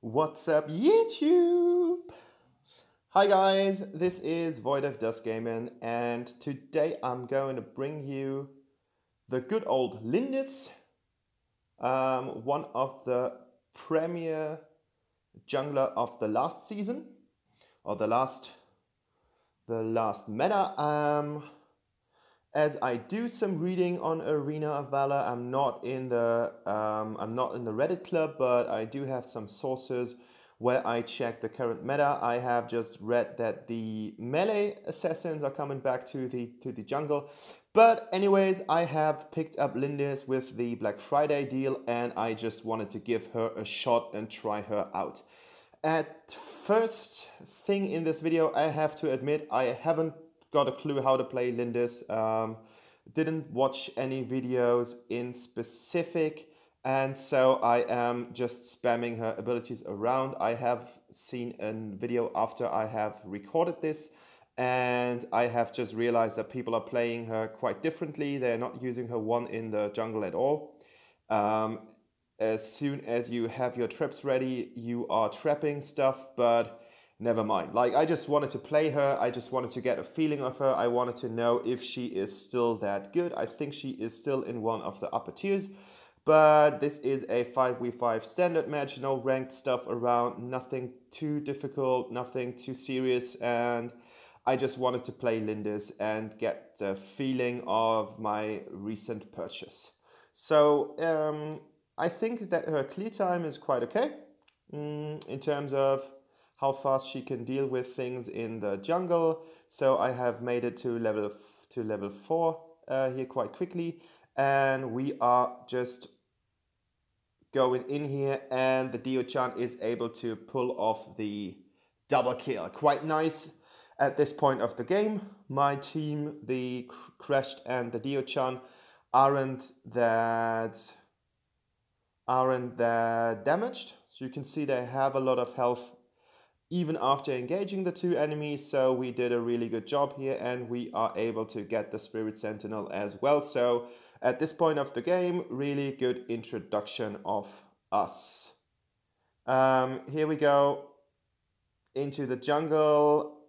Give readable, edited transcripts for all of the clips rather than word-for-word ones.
What's up, YouTube? Hi guys, this is Void of Dust Gaming, and today I'm going to bring you the good old Lindis, one of the premier jungler of the last season, or the last meta. As I do some reading on Arena of Valor, I'm not in the Reddit club, but I do have some sources where I check the current meta. I have just read that the melee assassins are coming back to the jungle. But anyways, I have picked up Lindis with the Black Friday deal, and I just wanted to give her a shot and try her out. At first thing in this video, I have to admit I haven't got a clue how to play Lindis. Didn't watch any videos in specific, and so I am just spamming her abilities around. I have seen a video after I have recorded this, and I have just realized that people are playing her quite differently. They're not using her one in the jungle at all. As soon as you have your traps ready, you are trapping stuff, but never mind. Like, I just wanted to play her. I just wanted to get a feeling of her. I wanted to know if she is still that good. I think she is still in one of the upper tiers, but this is a 5v5 standard match. No ranked stuff around, nothing too difficult, nothing too serious, and I just wanted to play Lindis and get the feeling of my recent purchase. So I think that her clear time is quite okay in terms of how fast she can deal with things in the jungle. So I have made it to level 4 here quite quickly, and we are just going in here, and the Dio-chan is able to pull off the double kill. Quite nice at this point of the game. My team, the Crashed and the Dio-chan, aren't that damaged. So you can see they have a lot of health even after engaging the two enemies, so we did a really good job here, and we are able to get the Spirit Sentinel as well. So at this point of the game, really good introduction of us. Here we go into the jungle.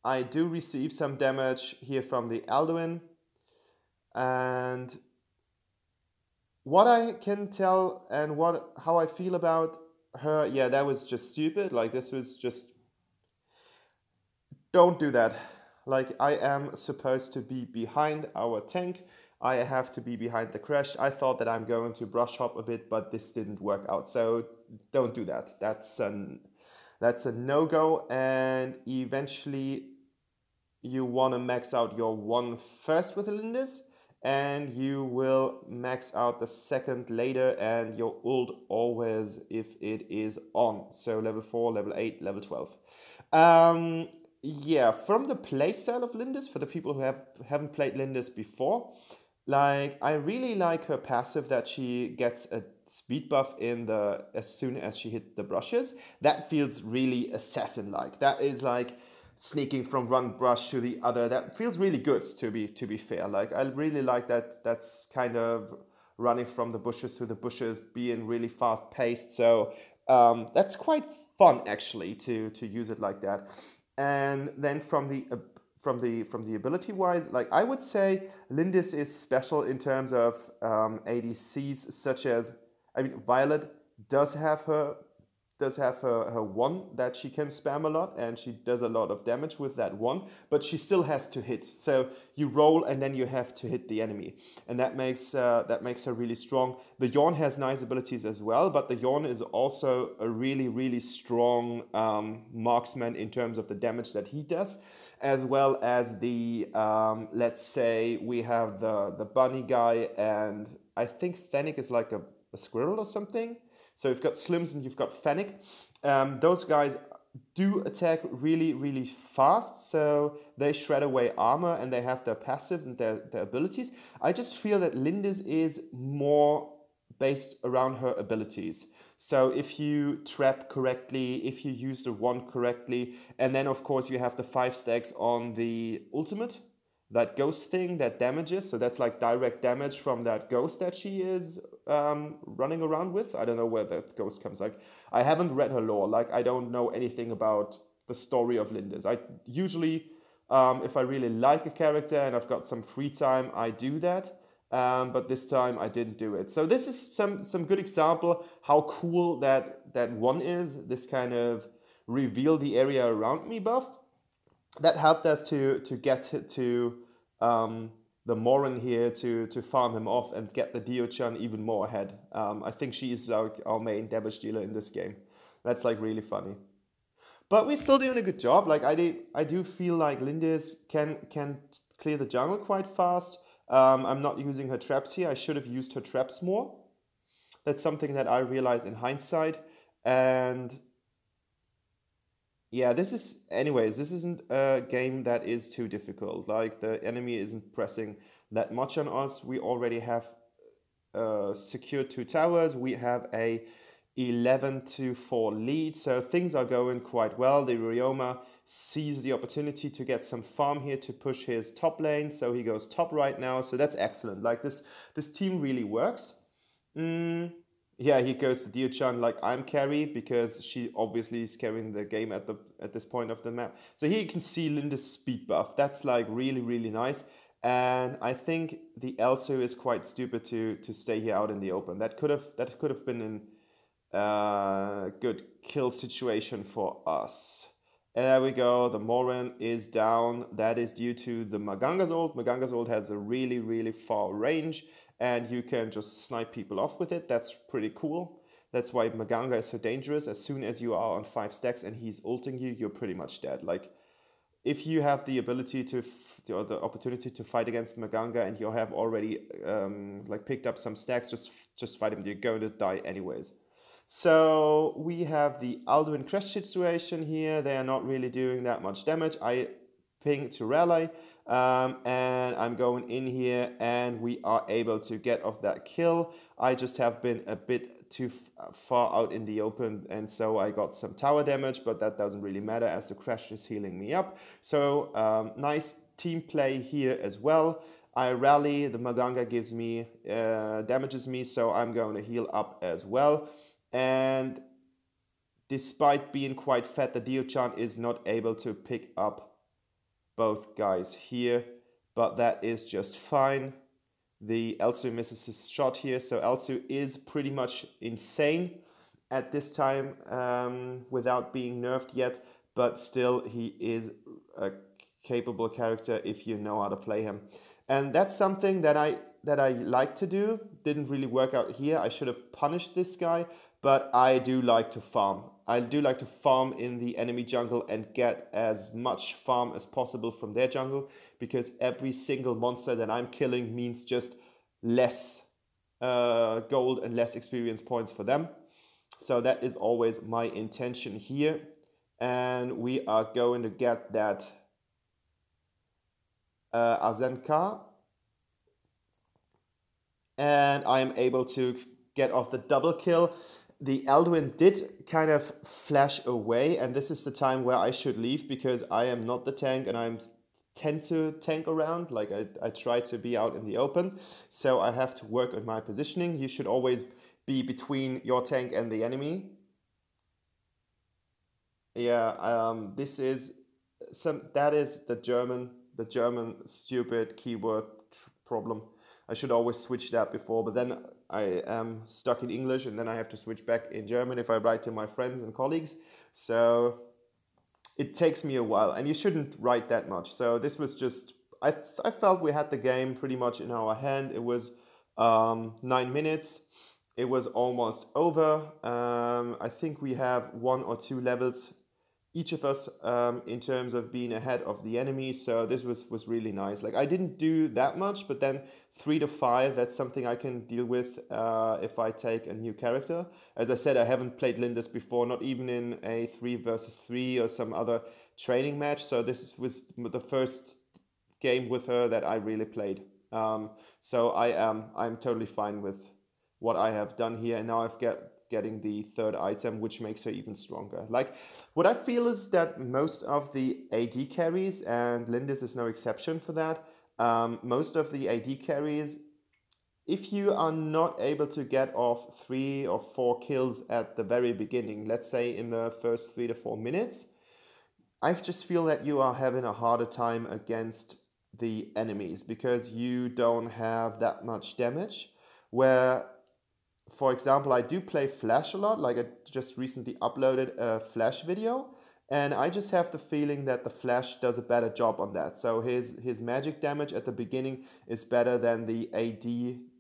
I do receive some damage here from the Alduin, and what I can tell and how I feel about her, yeah, that was just stupid. Like, this was just, don't do that. Like, I am supposed to be behind our tank. I have to be behind the Crash. I thought that I'm going to brush hop a bit, but this didn't work out. So don't do that. That's a no-go, and eventually you want to max out your one first with Lindis, and you will max out the second later, and your ult always if it is on. So level 4, level 8, level 12. Yeah, from the playstyle of Lindis, for the people who haven't played Lindis before, like, I really like her passive that she gets a speed buff as soon as she hit the brushes. That feels really assassin-like. That is like sneaking from one brush to the other. That feels really good, to be fair. Like, I really like that. That's kind of running from the bushes to the bushes, being really fast paced. So that's quite fun, actually, to use it like that. And then from the ability wise, like, I would say Lindis is special in terms of ADCs, such as, I mean, Violet does have her one that she can spam a lot, and she does a lot of damage with that one, but she still has to hit. So you roll and then you have to hit the enemy, and that makes her really strong. The Yawn has nice abilities as well, but the Yawn is also a really strong marksman in terms of the damage that he does, as well as the let's say we have the bunny guy, and I think Fennec is like a squirrel or something. So you've got Slims and you've got Fennec. Those guys do attack really fast, so they shred away armor, and they have their passives and their abilities. I just feel that Lindis is more based around her abilities. So if you trap correctly, if you use the wand correctly, and then of course you have the 5 stacks on the ultimate, that ghost thing that damages, so that's like direct damage from that ghost that she is running around with. I don't know where that ghost comes. Like, I haven't read her lore. Like, I don't know anything about the story of Lindis. I usually, if I really like a character and I've got some free time, I do that. But this time I didn't do it. So this is some good example how cool that one is. This kind of reveal the area around me buff. That helped us to get to the Morin here to farm him off and get the Dio-chan even more ahead. I think she is our main damage dealer in this game. That's like really funny. But we're still doing a good job. Like I do feel like Lindis can clear the jungle quite fast. I'm not using her traps here. I should have used her traps more. That's something that I realized in hindsight. And yeah, this isn't a game that is too difficult. Like, the enemy isn't pressing that much on us. We already have secured 2 towers. We have a 11-4 lead, so things are going quite well. The Ryoma sees the opportunity to get some farm here to push his top lane, so he goes top right now. So that's excellent. Like, this team really works. Yeah, he goes to Dio-chan like I'm carry, because she obviously is carrying the game at this point of the map. So here you can see Lindis' speed buff. That's like really, really nice. And I think the Elsu is quite stupid to stay here out in the open. That could have been a good kill situation for us. And there we go. The Morin is down. That is due to the Maganga's ult. Maganga's ult has a really, really far range, and you can just snipe people off with it. That's pretty cool. That's why Maganga is so dangerous. As soon as you are on 5 stacks and he's ulting you, you're pretty much dead. Like, if you have the ability or the opportunity to fight against Maganga and you have already like picked up some stacks, just fight him. You're going to die anyways. So we have the Alduin Crash situation here. They are not really doing that much damage. I ping to rally. And I'm going in here and we are able to get off that kill. I just have been a bit too far out in the open, and so I got some tower damage, but that doesn't really matter as the Crash is healing me up. So nice team play here as well. I rally, the Maganga gives me, damages me, so I'm going to heal up as well. And despite being quite fat, the Dio-chan is not able to pick up both guys here, but that is just fine. The Elsu misses his shot here, so Elsu is pretty much insane at this time without being nerfed yet, but still he is a capable character if you know how to play him. And that's something that I like to do. Didn't really work out here. I should have punished this guy, but I do like to farm. I do like to farm in the enemy jungle and get as much farm as possible from their jungle, because every single monster that I'm killing means just less gold and less experience points for them. So that is always my intention here. And we are going to get that Azenka. And I am able to get off the double kill. The Alduin did kind of flash away, and this is the time where I should leave, because I am not the tank and I tend to tank around. Like I try to be out in the open, so I have to work on my positioning. You should always be between your tank and the enemy. Yeah, this is that is the German stupid keyword problem. I should always switch that before, but then I am stuck in English and then I have to switch back in German if I write to my friends and colleagues. So it takes me a while, and you shouldn't write that much. So this was just, I felt we had the game pretty much in our hand. It was 9 minutes. It was almost over. I think we have 1 or 2 levels each of us in terms of being ahead of the enemy. So this was really nice. Like, I didn't do that much, but then 3 to 5, that's something I can deal with if I take a new character. As I said, I haven't played Lindis before, not even in a 3 versus 3 or some other training match. So this was the first game with her that I really played. So I'm totally fine with what I have done here, and now I've getting the 3rd item, which makes her even stronger. Like, what I feel is that most of the AD carries, and Lindis is no exception for that, most of the AD carries if you are not able to get off 3 or 4 kills at the very beginning, let's say in the first 3 to 4 minutes, I just feel that you are having a harder time against the enemies because you don't have that much damage. Where, for example, I do play Flash a lot, like I just recently uploaded a Flash video, and I just have the feeling that the Flash does a better job on that. So his magic damage at the beginning is better than the AD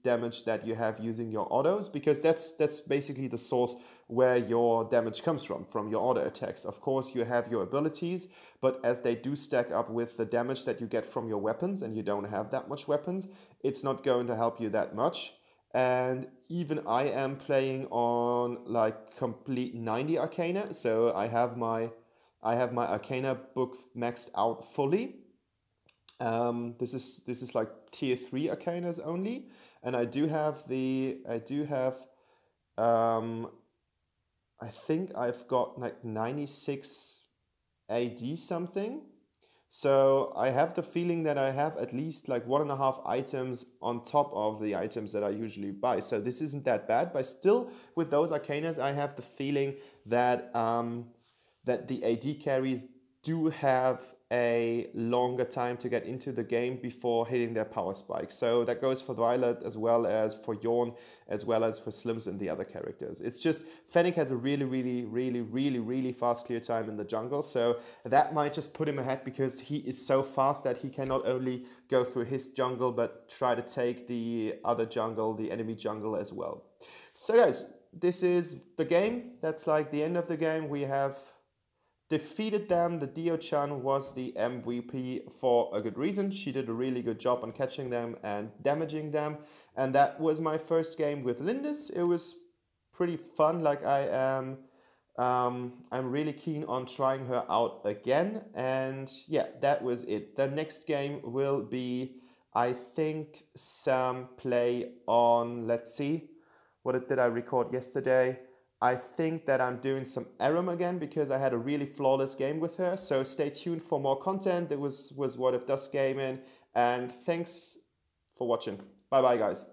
damage that you have using your autos, because that's basically the source where your damage comes from your auto attacks. Of course, you have your abilities, but as they do stack up with the damage that you get from your weapons, and you don't have that much weapons, it's not going to help you that much. And even I am playing on like complete 90 Arcana, so I have my Arcana book maxed out fully. This is like tier 3 Arcanas only, and I think I've got like 96 AD something. So I have the feeling that I have at least like 1.5 items on top of the items that I usually buy. So this isn't that bad, but still with those Arcanas, I have the feeling that that the AD carries do have a longer time to get into the game before hitting their power spike. So that goes for Violet as well as for Yorn, as well as for Slims and the other characters. It's just Fennec has a really fast clear time in the jungle, so that might just put him ahead because he is so fast that he can not only go through his jungle but try to take the other jungle, the enemy jungle as well. So guys, this is the game. That's like the end of the game. We have defeated them. The Dio-chan was the MVP for a good reason. She did a really good job on catching them and damaging them. And that was my first game with Lindis. It was pretty fun. Like I'm really keen on trying her out again. And yeah, that was it. The next game will be, I think, some play on, let's see, what did I record yesterday? I think that I'm doing some Aram again because I had a really flawless game with her. So stay tuned for more content. It was What If Dusk Gaming. And thanks for watching. Bye bye guys.